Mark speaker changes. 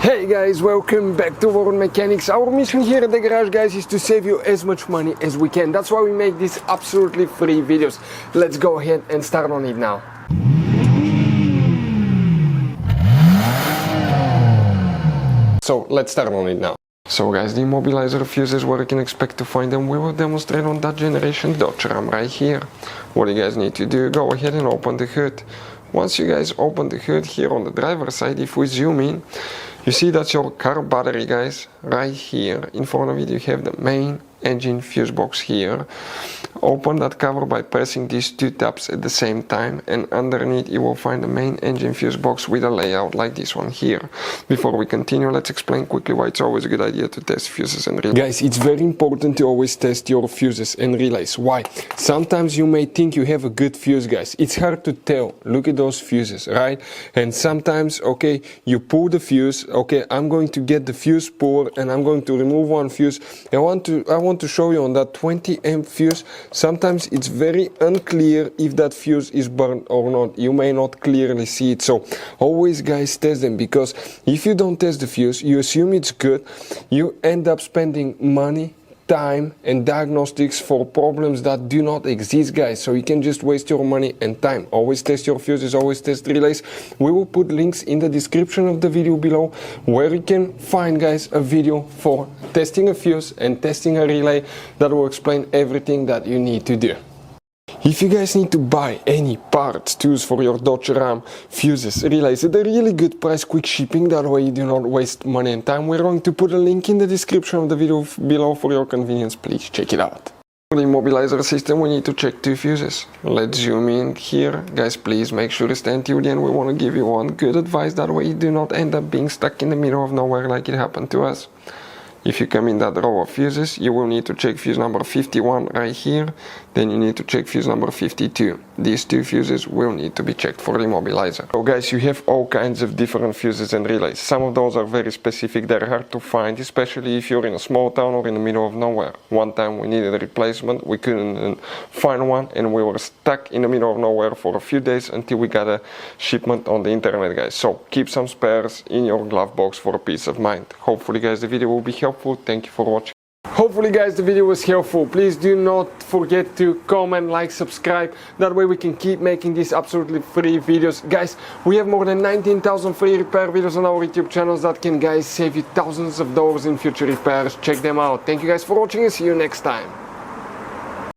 Speaker 1: Hey guys, welcome back to World Mechanics. Our mission here at the garage, guys, is to save you as much money as we can. That's why we make these absolutely free videos. Let's go ahead and start on it now. So let's start on it now. So guys, the Immobilizer fuses, where you can expect to find them, we will demonstrate on that generation Dodge Ram right here. What you guys need to do, go ahead and open the hood. Once you guys open the hood here on the driver's side, if we zoom in, you see that's your car battery, guys. Right here in front of it you have the main engine fuse box here. Open that cover by pressing these two tabs at the same time, and underneath you will find the main engine fuse box with a layout like this one here. Before we continue, let's explain quickly why it's always a good idea to test fuses and relays. Guys, it's very important to always test your fuses and relays. Why? Sometimes you may think you have a good fuse, guys. It's hard to tell. Look at those fuses, right? And sometimes, okay, you pull the fuse. Okay, I'm going to get the fuse puller and I'm going to remove one fuse. I want to show you on that 20 amp fuse. Sometimes it's very unclear if that fuse is burned or not. You may not clearly see it. So always, guys, test them, because if you don't test the fuse, you assume it's good. You end up spending money, time and diagnostics for problems that do not exist, guys. So you can just waste your money and time. Always test your fuses, always test relays. We will put links in the description of the video below where you can find, guys, a video for testing a fuse and testing a relay that will explain everything that you need to do. If you guys need to buy any parts, tools for your Dodge Ram, fuses, relays at a really good price, quick shipping, that way you do not waste money and time, we're going to put a link in the description of the video below for your convenience. Please check it out. For the Immobilizer system, we need to check two fuses. Let's zoom in here. Guys, please make sure to stay until the end. We want to give you one good advice, that way you do not end up being stuck in the middle of nowhere like it happened to us. If you come in that row of fuses, you will need to check fuse number 51 right here. Then you need to check fuse number 52. These two fuses will need to be checked for the Immobilizer. So guys, you have all kinds of different fuses and relays. Some of those are very specific, they're hard to find, especially if you're in a small town or in the middle of nowhere. One time we needed a replacement, we couldn't find one, and we were stuck in the middle of nowhere for a few days until we got a shipment on the internet, guys. So keep some spares in your glove box for peace of mind. Hopefully, guys, the video will be helpful. Thank you for watching. Hopefully, guys, the video was helpful. Please do not forget to comment, like, subscribe. That way we can keep making these absolutely free videos. Guys, we have more than 19,000 free repair videos on our YouTube channels that can, guys, save you thousands of dollars in future repairs. Check them out. Thank you guys for watching and see you next time.